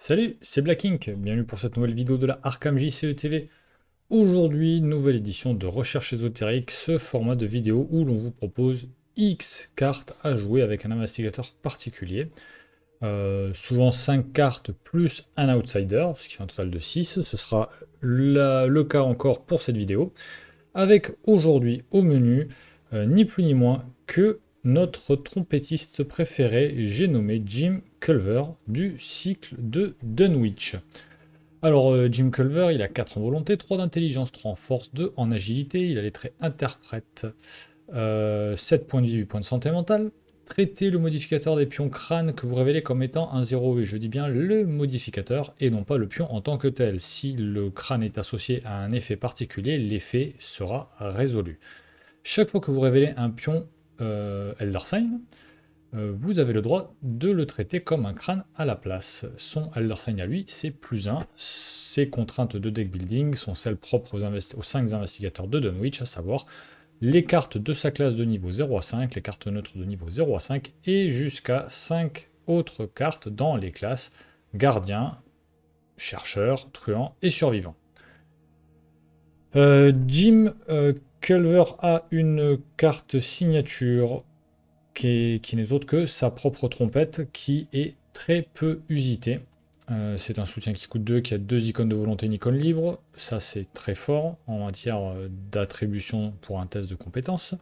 Salut, c'est Black Ink, bienvenue pour cette nouvelle vidéo de la Arkham JCE TV. Aujourd'hui, nouvelle édition de Recherche ésotérique, ce format de vidéo où l'on vous propose X cartes à jouer avec un investigateur particulier. Souvent 5 cartes plus un outsider, ce qui fait un total de 6. Ce sera le cas encore pour cette vidéo. Avec aujourd'hui au menu, ni plus ni moins que notre trompettiste préféré, j'ai nommé Jim Culver du cycle de Dunwich. Alors Jim Culver, il a 4 en volonté, 3 d'intelligence, 3 en force, 2 en agilité, il a les traits interprète, 7 points de vie, 8 points de santé mentale. Traitez le modificateur des pions crâne que vous révélez comme étant un 0, et je dis bien le modificateur et non pas le pion en tant que tel. Si le crâne est associé à un effet particulier, l'effet sera résolu. Chaque fois que vous révélez un pion Elder Sign, vous avez le droit de le traiter comme un crâne à la place. Son Elder Sign à lui, c'est +1. Ses contraintes de deck building sont celles propres aux 5 investigateurs de Dunwich, à savoir les cartes de sa classe de niveau 0 à 5, les cartes neutres de niveau 0 à 5, et jusqu'à 5 autres cartes dans les classes gardien, chercheur, truand et survivant. Jim Culver a une carte signature qui n'est autre que sa propre trompette, qui est très peu usitée. C'est un soutien qui coûte 2, qui a 2 icônes de volonté, une icône libre. Ça, c'est très fort en matière d'attribution pour un test de compétence.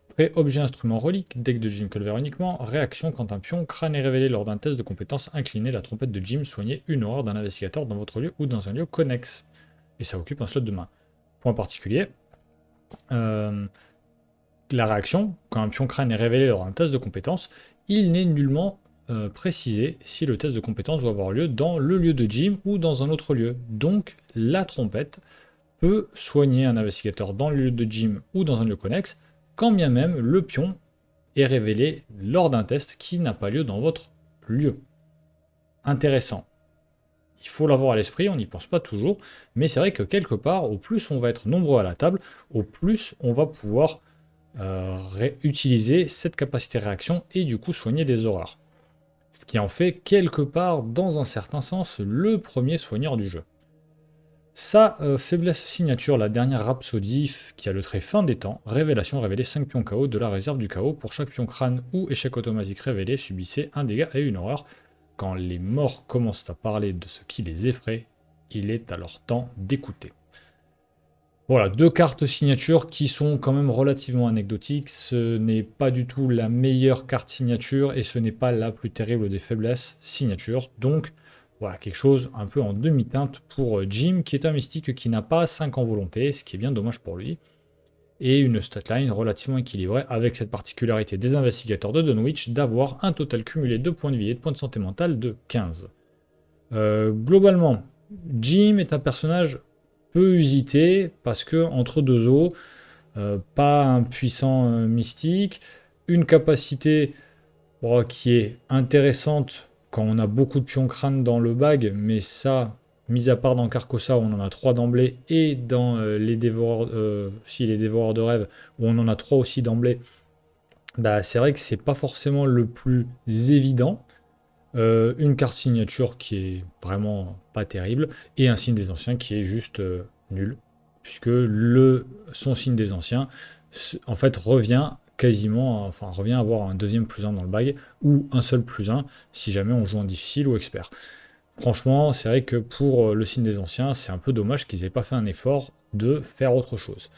Trait objet instrument relique, deck de Jim Culver uniquement. Réaction quand un pion crâne est révélé lors d'un test de compétence incliné, la trompette de Jim soignez une horreur d'un investigateur dans votre lieu ou dans un lieu connexe. Et ça occupe un slot de main. Point particulier. La réaction, quand un pion crâne est révélé lors d'un test de compétence, il n'est nullement précisé si le test de compétence doit avoir lieu dans le lieu de Jim ou dans un autre lieu. Donc la trompette peut soigner un investigateur dans le lieu de Jim ou dans un lieu connexe, quand bien même le pion est révélé lors d'un test qui n'a pas lieu dans votre lieu. Intéressant. Il faut l'avoir à l'esprit, on n'y pense pas toujours, mais c'est vrai que quelque part, au plus on va être nombreux à la table, au plus on va pouvoir utiliser cette capacité réaction et du coup soigner des horreurs. Ce qui en fait quelque part, dans un certain sens, le premier soigneur du jeu. Sa faiblesse signature, la dernière rhapsodie, qui a le trait fin des temps, révélation, révéler 5 pions KO de la réserve du KO. Pour chaque pion crâne ou échec automatique révélé, subissez un dégât et une horreur. Quand les morts commencent à parler de ce qui les effraie, il est alors temps d'écouter. Voilà, 2 cartes signature qui sont quand même relativement anecdotiques. Ce n'est pas du tout la meilleure carte signature et ce n'est pas la plus terrible des faiblesses signature. Donc voilà, quelque chose un peu en demi-teinte pour Jim, qui est un mystique qui n'a pas 5 en volonté, ce qui est bien dommage pour lui. Et une statline relativement équilibrée avec cette particularité des investigateurs de Dunwich d'avoir un total cumulé de points de vie et de points de santé mentale de 15. Globalement, Jim est un personnage peu usité parce que entre deux eaux, pas un puissant mystique, une capacité qui est intéressante quand on a beaucoup de pions crâne dans le bag, mais ça, mis à part dans Carcosa où on en a 3 d'emblée, et dans les dévoreurs de rêve où on en a 3 aussi d'emblée, bah, c'est vrai que c'est pas forcément le plus évident. Une carte signature qui est vraiment pas terrible, et un signe des anciens qui est juste nul, puisque son signe des anciens en fait revient à avoir un deuxième +1 dans le bag, ou un seul +1 si jamais on joue en difficile ou expert. Franchement, c'est vrai que pour le signe des anciens, c'est un peu dommage qu'ils aient pas fait un effort de faire autre chose.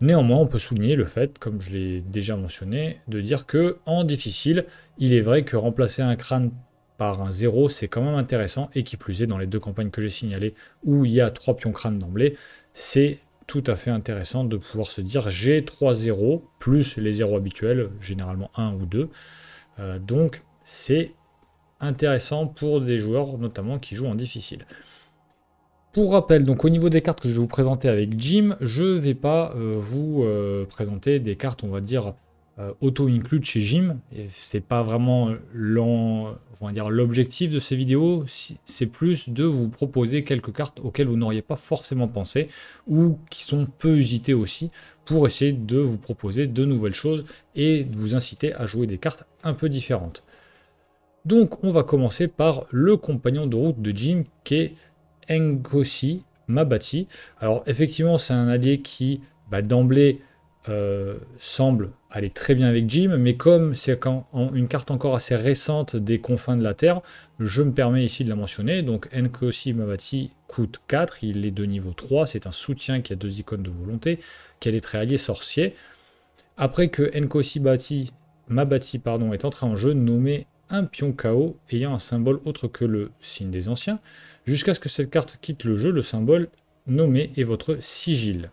Néanmoins, on peut souligner le fait, comme je l'ai déjà mentionné, de dire que en difficile, il est vrai que remplacer un crâne par un 0, c'est quand même intéressant, et qui plus est, dans les 2 campagnes que j'ai signalées, où il y a 3 pions crâne d'emblée, c'est tout à fait intéressant de pouvoir se dire j'ai 3 0, plus les 0 habituels, généralement 1 ou 2. Donc c'est intéressant pour des joueurs notamment qui jouent en difficile. Pour rappel, donc au niveau des cartes que je vais vous présenter avec Jim, je ne vais pas vous présenter des cartes, on va dire, auto-include chez Jim. C'est pas vraiment l'objectif de ces vidéos, c'est plus de vous proposer quelques cartes auxquelles vous n'auriez pas forcément pensé, ou qui sont peu usitées aussi, pour essayer de vous proposer de nouvelles choses et de vous inciter à jouer des cartes un peu différentes. Donc on va commencer par le compagnon de route de Jim qui est Nkosi Mabati. Alors effectivement c'est un allié qui d'emblée semble aller très bien avec Jim, mais comme c'est une carte encore assez récente des confins de la Terre, je me permets ici de la mentionner. Donc Nkosi Mabati coûte 4, il est de niveau 3, c'est un soutien qui a 2 icônes de volonté, qu'elle est très allié sorcier. Après que Nkosi Mabati est entré en jeu, nommez un pion KO ayant un symbole autre que le signe des anciens. Jusqu'à ce que cette carte quitte le jeu, le symbole nommé est votre sigil.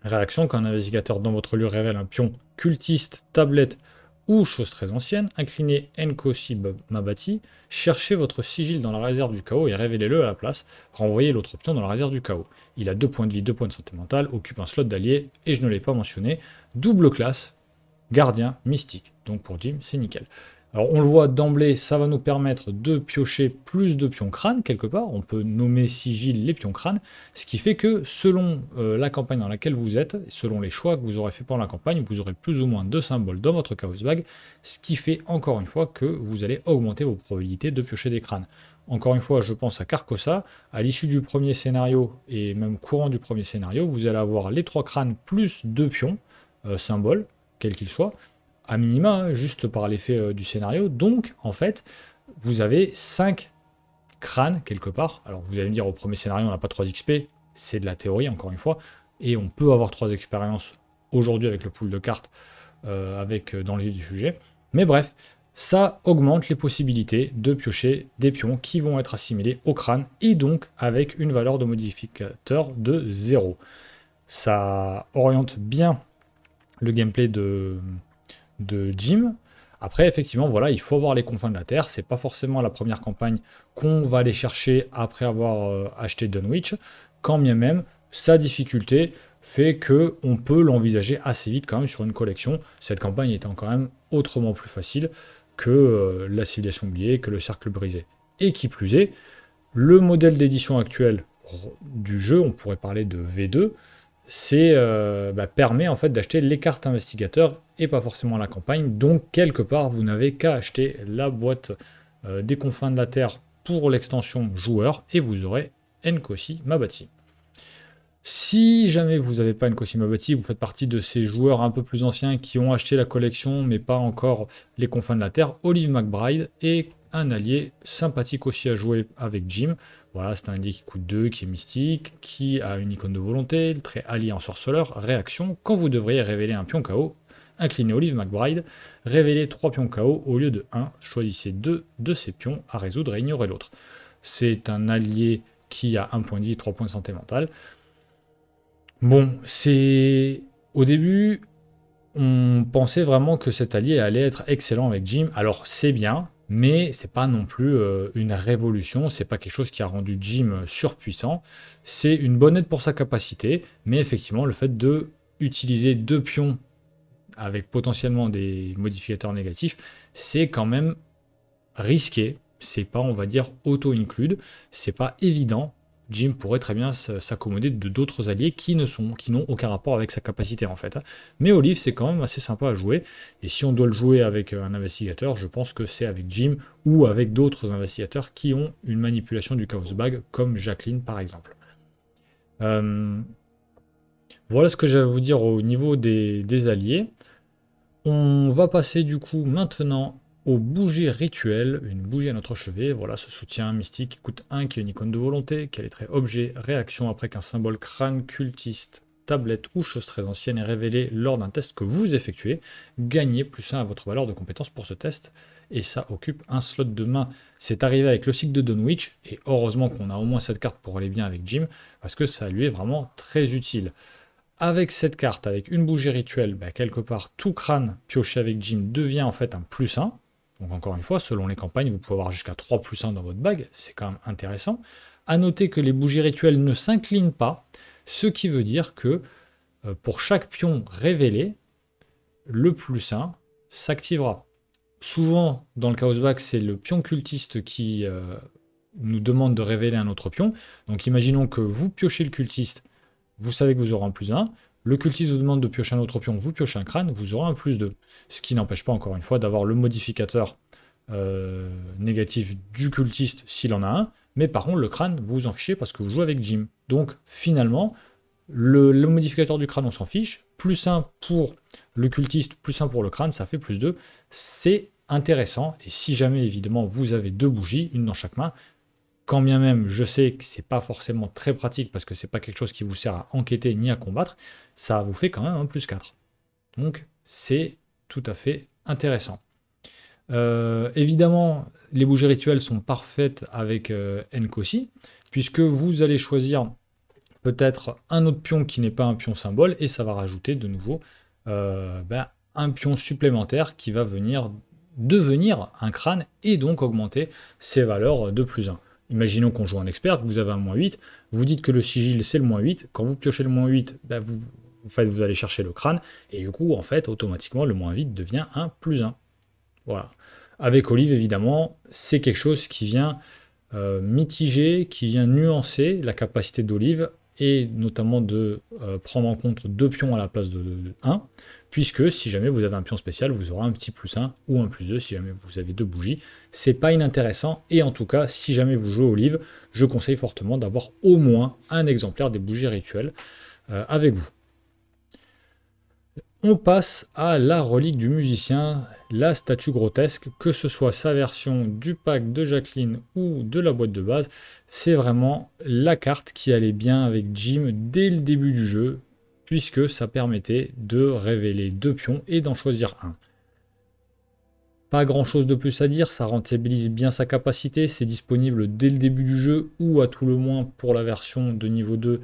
Réaction, quand un investigateur dans votre lieu révèle un pion cultiste, tablette ou chose très ancienne, inclinez Nkosi Mabati, cherchez votre sigil dans la réserve du chaos et révélez-le à la place, renvoyez l'autre pion dans la réserve du chaos. Il a 2 points de vie, 2 points de santé mentale, occupe un slot d'allié, et je ne l'ai pas mentionné, double classe, gardien, mystique. Donc pour Jim, c'est nickel. Alors on le voit d'emblée, ça va nous permettre de piocher plus de pions crâne quelque part. On peut nommer sigil les pions crâne, ce qui fait que selon la campagne dans laquelle vous êtes, selon les choix que vous aurez fait pendant la campagne, vous aurez plus ou moins de symboles dans votre Chaos Bag, ce qui fait encore une fois que vous allez augmenter vos probabilités de piocher des crânes. Encore une fois, je pense à Carcosa. À l'issue du premier scénario, et même courant du premier scénario, vous allez avoir les 3 crânes plus 2 pions, symboles, quels qu'ils soient, à minima, hein, juste par l'effet du scénario. Donc, en fait, vous avez 5 crânes quelque part. Alors, vous allez me dire, au premier scénario, on n'a pas 3 XP. C'est de la théorie, encore une fois. Et on peut avoir 3 expériences aujourd'hui avec le pool de cartes, dans le vif du sujet. Mais bref, ça augmente les possibilités de piocher des pions qui vont être assimilés au crâne et donc avec une valeur de modificateur de 0. Ça oriente bien le gameplay de Jim. Après, effectivement, voilà, il faut avoir les confins de la Terre. C'est pas forcément la première campagne qu'on va aller chercher après avoir acheté Dunwich. Quand bien même, sa difficulté fait que on peut l'envisager assez vite quand même sur une collection. Cette campagne étant quand même autrement plus facile que la civilisation oubliée, que le cercle brisé. Et qui plus est, le modèle d'édition actuel du jeu, on pourrait parler de V2, permet en fait d'acheter les cartes investigateurs et pas forcément la campagne. Donc quelque part, vous n'avez qu'à acheter la boîte des confins de la Terre pour l'extension joueur et vous aurez Nkosi Mabati. Si jamais vous n'avez pas Nkosi Mabati, vous faites partie de ces joueurs un peu plus anciens qui ont acheté la collection mais pas encore les confins de la Terre, Olive McBride est un allié sympathique aussi à jouer avec Jim. Voilà, c'est un allié qui coûte 2, qui est mystique, qui a une icône de volonté, très allié en sorceleur. Réaction, quand vous devriez révéler un pion KO, inclinez Olive McBride, révélez 3 pions KO au lieu de 1, choisissez 2 de ces pions à résoudre et ignorez l'autre. C'est un allié qui a 1 point de vie, 3 points de santé mentale. Bon, c'est... Au début, on pensait vraiment que cet allié allait être excellent avec Jim. Alors c'est bien, mais c'est pas non plus une révolution, c'est pas quelque chose qui a rendu Jim surpuissant. C'est une bonne aide pour sa capacité, mais effectivement le fait de utiliser 2 pions avec potentiellement des modificateurs négatifs, c'est quand même risqué. C'est pas, on va dire, auto-include, c'est pas évident. Jim pourrait très bien s'accommoder de d'autres alliés qui n'ont aucun rapport avec sa capacité en fait. Mais Olive c'est quand même assez sympa à jouer, et si on doit le jouer avec un investigateur, je pense que c'est avec Jim ou avec d'autres investigateurs qui ont une manipulation du Chaos Bag, comme Jacqueline par exemple. Voilà ce que j'avais à vous dire au niveau des alliés. On va passer du coup maintenant aux bougies rituelles, une bougie à notre chevet, voilà ce soutien mystique qui coûte 1, qui est une icône de volonté, qui a les traits objet, réaction après qu'un symbole crâne, cultiste, tablette ou chose très ancienne est révélé lors d'un test que vous effectuez, gagnez plus 1 à votre valeur de compétence pour ce test, et ça occupe un slot de main. C'est arrivé avec le cycle de Dunwich, et heureusement qu'on a au moins cette carte pour aller bien avec Jim, parce que ça lui est vraiment très utile. Avec cette carte, avec une bougie rituelle, quelque part, tout crâne pioché avec Jim devient en fait un plus 1. Donc encore une fois, selon les campagnes, vous pouvez avoir jusqu'à 3 plus 1 dans votre bague, c'est quand même intéressant. A noter que les bougies rituelles ne s'inclinent pas, ce qui veut dire que pour chaque pion révélé, le plus 1 s'activera. Souvent, dans le Chaos Bag, c'est le pion cultiste qui nous demande de révéler un autre pion. Donc imaginons que vous piochez le cultiste, vous savez que vous aurez un plus 1. Le cultiste vous demande de piocher un autre pion, vous piochez un crâne, vous aurez un plus 2. Ce qui n'empêche pas, encore une fois, d'avoir le modificateur négatif du cultiste s'il en a un, mais par contre le crâne, vous vous en fichez parce que vous jouez avec Jim. Donc finalement, le modificateur du crâne, on s'en fiche, plus 1 pour le cultiste, plus 1 pour le crâne, ça fait plus 2, c'est intéressant, et si jamais évidemment vous avez 2 bougies, une dans chaque main, quand bien même je sais que c'est pas forcément très pratique parce que c'est pas quelque chose qui vous sert à enquêter ni à combattre, ça vous fait quand même un plus 4. Donc c'est tout à fait intéressant. Évidemment, les bougies rituelles sont parfaites avec Nkosi, puisque vous allez choisir peut-être un autre pion qui n'est pas un pion symbole, et ça va rajouter de nouveau un pion supplémentaire qui va venir devenir un crâne et donc augmenter ses valeurs de plus 1. Imaginons qu'on joue en expert, que vous avez un -8, vous dites que le sigil c'est le -8, quand vous piochez le -8, vous allez chercher le crâne, et du coup, en fait, automatiquement, le -8 devient un plus 1. Voilà. Avec Olive, évidemment, c'est quelque chose qui vient mitiger, qui vient nuancer la capacité d'Olive, et notamment de prendre en compte 2 pions à la place de 1, puisque si jamais vous avez un pion spécial, vous aurez un petit plus 1 ou un plus 2 si jamais vous avez 2 bougies. C'est pas inintéressant, et en tout cas, si jamais vous jouez Olive, je conseille fortement d'avoir au moins un exemplaire des bougies rituelles avec vous. On passe à la relique du musicien, la statue grotesque, que ce soit sa version du pack de Jacqueline ou de la boîte de base, c'est vraiment la carte qui allait bien avec Jim dès le début du jeu, puisque ça permettait de révéler 2 pions et d'en choisir un. Pas grand chose de plus à dire, ça rentabilise bien sa capacité, c'est disponible dès le début du jeu, ou à tout le moins pour la version de niveau 2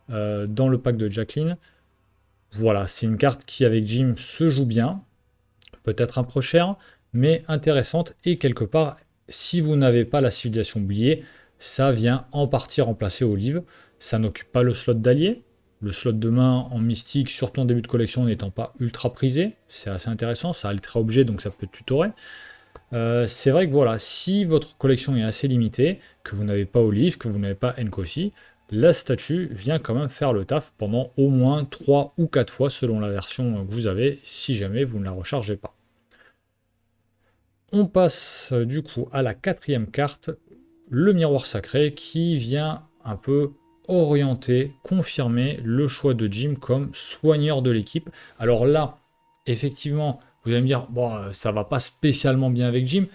dans le pack de Jacqueline. Voilà, c'est une carte qui avec Jim se joue bien, peut-être un peu cher, mais intéressante, et quelque part, si vous n'avez pas la civilisation oubliée, ça vient en partie remplacer Olive, ça n'occupe pas le slot d'allié, le slot de main en mystique, surtout en début de collection, n'étant pas ultra prisé, c'est assez intéressant, ça a le trait objet, donc ça peut tutorer. C'est vrai que voilà, si votre collection est assez limitée, que vous n'avez pas Olive, que vous n'avez pas Nkosi, la statue vient quand même faire le taf pendant au moins 3 ou 4 fois selon la version que vous avez, si jamais vous ne la rechargez pas. On passe du coup à la 4e carte, le miroir sacré, qui vient un peu orienter, confirmer le choix de Jim comme soigneur de l'équipe. Alors là, effectivement, vous allez me dire, bon, ça va pas spécialement bien avec Jim.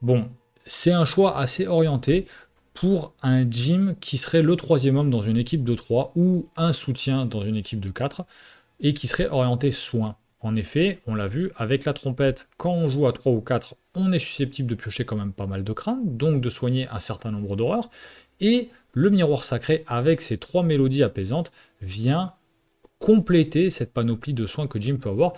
Bon, c'est un choix assez orienté pour un Jim qui serait le 3e homme dans une équipe de 3 ou un soutien dans une équipe de 4 et qui serait orienté soin. En effet, on l'a vu, avec la trompette, quand on joue à 3 ou 4, on est susceptible de piocher quand même pas mal de crânes, donc de soigner un certain nombre d'horreurs, et le miroir sacré, avec ses 3 mélodies apaisantes, vient compléter cette panoplie de soins que Jim peut avoir.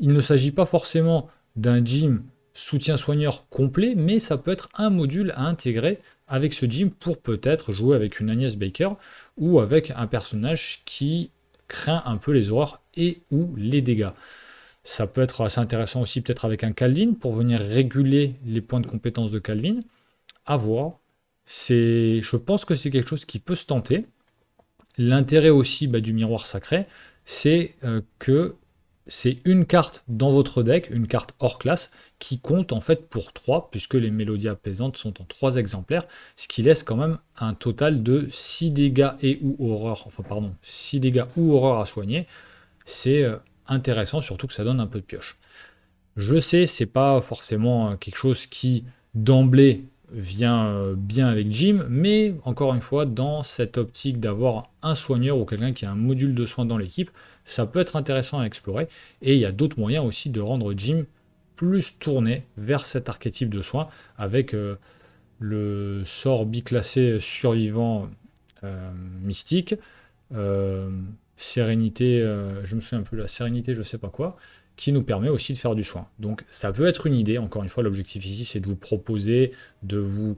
Il ne s'agit pas forcément d'un Jim soutien-soigneur complet, mais ça peut être un module à intégrer avec ce Jim pour peut-être jouer avec une Agnès Baker ou avec un personnage qui craint un peu les horreurs et ou les dégâts. Ça peut être assez intéressant aussi peut-être avec un Calvin pour venir réguler les points de compétence de Calvin. À voir. Je pense que c'est quelque chose qui peut se tenter. L'intérêt aussi du miroir sacré, c'est que c'est une carte dans votre deck, une carte hors classe, qui compte en fait pour 3, puisque les mélodies apaisantes sont en 3 exemplaires, ce qui laisse quand même un total de 6 dégâts et ou horreur, 6 dégâts ou horreur à soigner. C'est intéressant, surtout que ça donne un peu de pioche. Je sais, c'est pas forcément quelque chose qui d'emblée vient bien avec Jim, mais encore une fois, dans cette optique d'avoir un soigneur ou quelqu'un qui a un module de soins dans l'équipe, ça peut être intéressant à explorer, et il y a d'autres moyens aussi de rendre Jim plus tourné vers cet archétype de soins, avec le sort biclassé survivant mystique, sérénité, je me souviens plus, la sérénité je sais pas quoi, qui nous permet aussi de faire du soin. Donc ça peut être une idée, encore une fois l'objectif ici c'est de vous proposer, de vous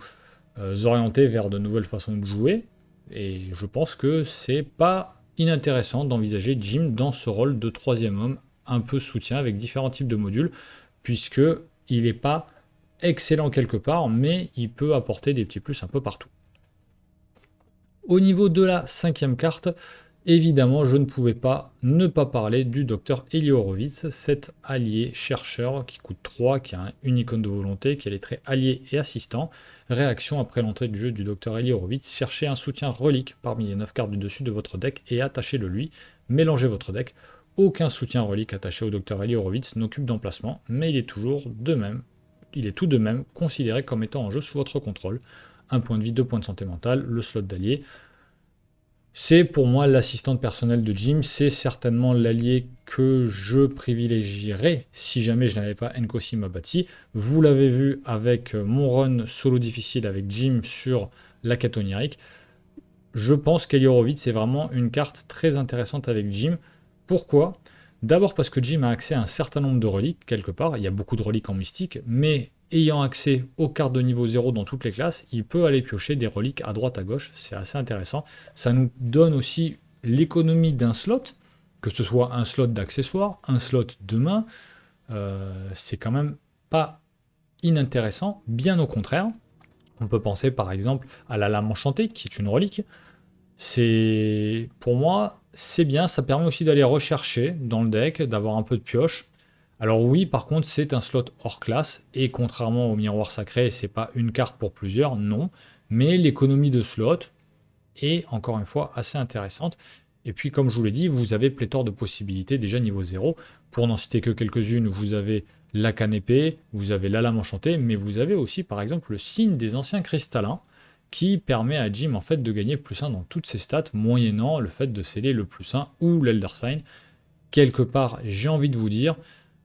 orienter vers de nouvelles façons de jouer, et je pense que c'est pas inintéressant d'envisager Jim dans ce rôle de 3e homme, un peu soutien avec différents types de modules, puisque il n'est pas excellent quelque part, mais il peut apporter des petits plus un peu partout. Au niveau de la 5e carte, Évidemment, je ne pouvais pas ne pas parler du docteur Eli Horowitz, cet allié chercheur qui coûte 3, qui a une icône de volonté, qui a les traits allié et assistant. Réaction après l'entrée du jeu du docteur Eli Horowitz, cherchez un soutien relique parmi les 9 cartes du dessus de votre deck et attachez-le lui. Mélangez votre deck. Aucun soutien relique attaché au docteur Eli Horowitz n'occupe d'emplacement, mais il est tout de même considéré comme étant en jeu sous votre contrôle. 1 point de vie, 2 points de santé mentale, le slot d'allié. C'est pour moi l'assistante personnelle de Jim, c'est certainement l'allié que je privilégierais si jamais je n'avais pas Nkosi Mabati. Vous l'avez vu avec mon run solo difficile avec Jim sur la quête onirique. Je pense qu'Eli Horowitz est vraiment une carte très intéressante avec Jim. Pourquoi? D'abord parce que Jim a accès à un certain nombre de reliques, quelque part. Il y a beaucoup de reliques en mystique, mais ayant accès aux cartes de niveau 0 dans toutes les classes, il peut aller piocher des reliques à droite à gauche. C'est assez intéressant. Ça nous donne aussi l'économie d'un slot, que ce soit un slot d'accessoires, un slot de main. C'est quand même pas inintéressant, bien au contraire. On peut penser par exemple à la lame enchantée, qui est une relique. Pour moi, c'est bien, ça permet aussi d'aller rechercher dans le deck, d'avoir un peu de pioche. Alors oui, par contre, c'est un slot hors classe, et contrairement au miroir sacré, c'est pas une carte pour plusieurs, non. Mais l'économie de slot est, encore une fois, assez intéressante. Et puis, comme je vous l'ai dit, vous avez pléthore de possibilités déjà niveau 0. Pour n'en citer que quelques-unes, vous avez la canne épée, vous avez la lame enchantée, mais vous avez aussi, par exemple, le signe des anciens cristallins, qui permet à Jim en fait de gagner +1 dans toutes ses stats, moyennant le fait de sceller le +1 ou l'Elder Sign. Quelque part, j'ai envie de vous dire,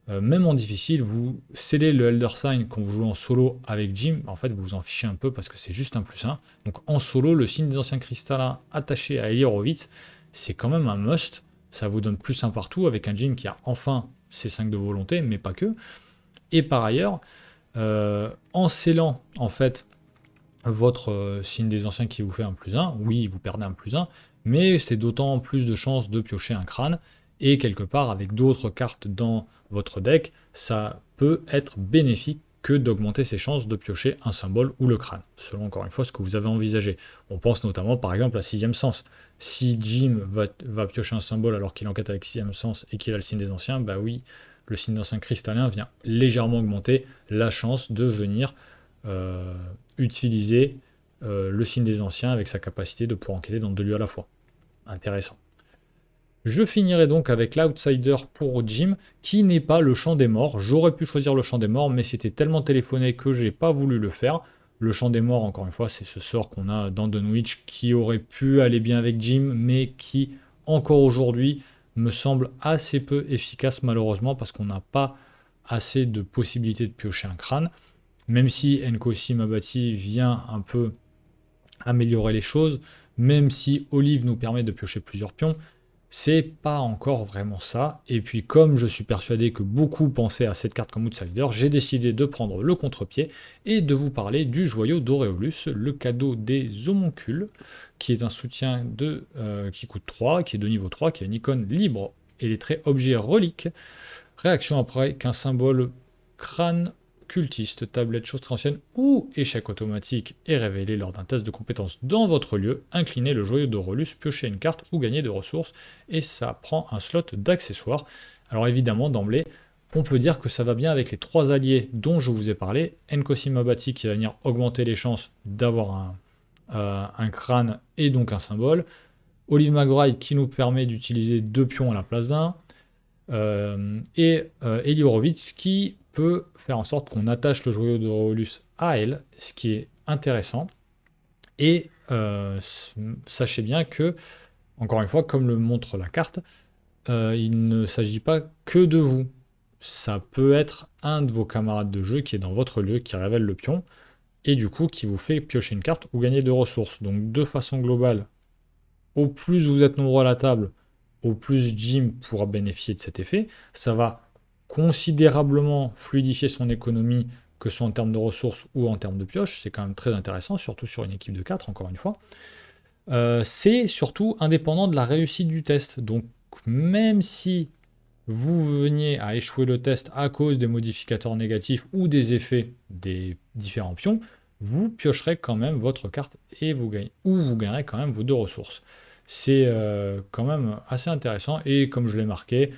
même en difficile, vous scellez le Elder Sign quand vous jouez en solo avec Jim, en fait vous vous en fichez un peu parce que c'est juste un +1. Donc en solo, le signe des anciens cristallins attaché à Eli Horowitz, c'est quand même un must. Ça vous donne +1 partout avec un Jim qui a enfin ses 5 de volonté, mais pas que. Et par ailleurs, en scellant en fait votre signe des anciens qui vous fait un +1, oui, vous perdez un +1, mais c'est d'autant plus de chances de piocher un crâne, et quelque part, avec d'autres cartes dans votre deck, ça peut être bénéfique que d'augmenter ses chances de piocher un symbole ou le crâne, selon encore une fois ce que vous avez envisagé. On pense notamment par exemple à 6ème sens. Si Jim va piocher un symbole alors qu'il enquête avec 6ème sens et qu'il a le signe des anciens, bah oui, le signe d'ancien cristallin vient légèrement augmenter la chance de venir utiliser le signe des anciens avec sa capacité de pouvoir enquêter dans 2 lieux à la fois. Intéressant. Je finirai donc avec l'outsider pour Jim, qui n'est pas le champ des morts. J'aurais pu choisir le champ des morts, mais c'était tellement téléphoné que j'ai pas voulu le faire. Le champ des morts, encore une fois, c'est ce sort qu'on a dans Dunwich qui aurait pu aller bien avec Jim, mais qui, encore aujourd'hui, me semble assez peu efficace malheureusement, parce qu'on n'a pas assez de possibilités de piocher un crâne. Même si Nkosi Mabati vient un peu améliorer les choses, même si Olive nous permet de piocher plusieurs pions, c'est pas encore vraiment ça. Et puis comme je suis persuadé que beaucoup pensaient à cette carte comme outsider, j'ai décidé de prendre le contre-pied et de vous parler du joyau d'Auréolus, le cadeau des homoncules, qui est un soutien qui coûte 3, qui est de niveau 3, qui a une icône libre et les traits objet relique. Réaction après qu'un symbole crâne cultiste, tablette, chose très ancienne ou échec automatique est révélé lors d'un test de compétence dans votre lieu, inclinez le joyau d'Auréolus, piochez une carte ou gagnez des ressources, et ça prend un slot d'accessoires. Alors évidemment, d'emblée, on peut dire que ça va bien avec les 3 alliés dont je vous ai parlé, Nkosi Mabati qui va venir augmenter les chances d'avoir un crâne et donc un symbole, Olive McBride qui nous permet d'utiliser 2 pions à la place d'un, et Eli Horowitz qui peut faire en sorte qu'on attache le joyau d'Auréolus à elle, ce qui est intéressant. Et sachez bien que, encore une fois, comme le montre la carte, il ne s'agit pas que de vous. Ça peut être un de vos camarades de jeu qui est dans votre lieu, qui révèle le pion, et du coup qui vous fait piocher une carte ou gagner des ressources. Donc de façon globale, au plus vous êtes nombreux à la table, au plus Jim pourra bénéficier de cet effet. Ça va considérablement fluidifier son économie, que ce soit en termes de ressources ou en termes de pioche. C'est quand même très intéressant, surtout sur une équipe de 4, encore une fois. C'est surtout indépendant de la réussite du test. Donc même si vous veniez à échouer le test à cause des modificateurs négatifs ou des effets des différents pions, vous piocherez quand même votre carte et vous gagnerez quand même vos 2 ressources. c'est quand même assez intéressant. Et comme je l'ai marqué,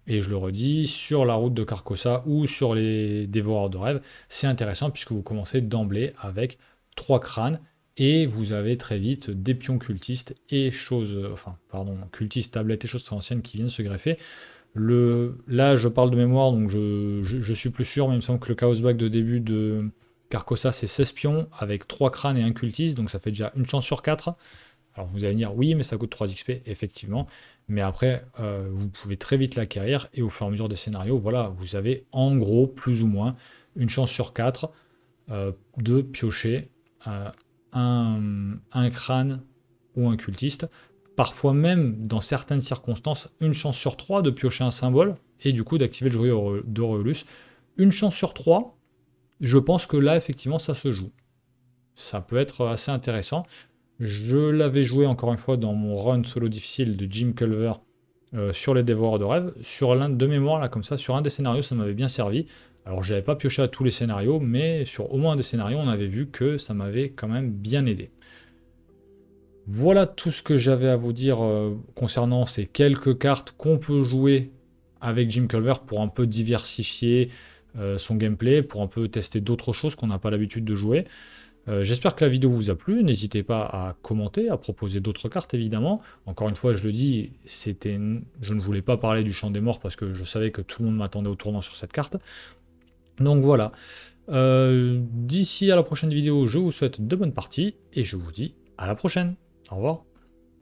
et je le redis, sur la route de Carcosa ou sur les dévoreurs de rêves, c'est intéressant puisque vous commencez d'emblée avec 3 crânes et vous avez très vite des pions cultistes et choses, enfin, pardon, cultistes, tablettes et choses très anciennes qui viennent se greffer. Là, je parle de mémoire, donc je suis plus sûr, mais il me semble que le Chaos Back de début de Carcosa, c'est 16 pions avec 3 crânes et un cultiste, donc ça fait déjà une chance sur 4. Alors vous allez me dire, oui, mais ça coûte 3 XP, effectivement. Mais après, vous pouvez très vite l'acquérir, et au fur et à mesure des scénarios, voilà, vous avez en gros, plus ou moins, une chance sur 4 de piocher un crâne ou un cultiste. Parfois même, dans certaines circonstances, une chance sur 3 de piocher un symbole, et du coup d'activer le joyau d'Auréolus. Une chance sur 3, je pense que là, effectivement, ça se joue. Ça peut être assez intéressant. Je l'avais joué encore une fois dans mon run solo difficile de Jim Culver sur les dévoreurs de rêves. Sur l'un de mémoire, là, comme ça, sur un des scénarios, ça m'avait bien servi. Alors, je n'avais pas pioché à tous les scénarios, mais sur au moins un des scénarios, on avait vu que ça m'avait quand même bien aidé. Voilà tout ce que j'avais à vous dire concernant ces quelques cartes qu'on peut jouer avec Jim Culver pour un peu diversifier son gameplay, pour un peu tester d'autres choses qu'on n'a pas l'habitude de jouer. J'espère que la vidéo vous a plu, n'hésitez pas à commenter, à proposer d'autres cartes évidemment. Encore une fois, je le dis, je ne voulais pas parler du Champ des Morts parce que je savais que tout le monde m'attendait au tournant sur cette carte. Donc voilà, d'ici à la prochaine vidéo, je vous souhaite de bonnes parties et je vous dis à la prochaine. Au revoir.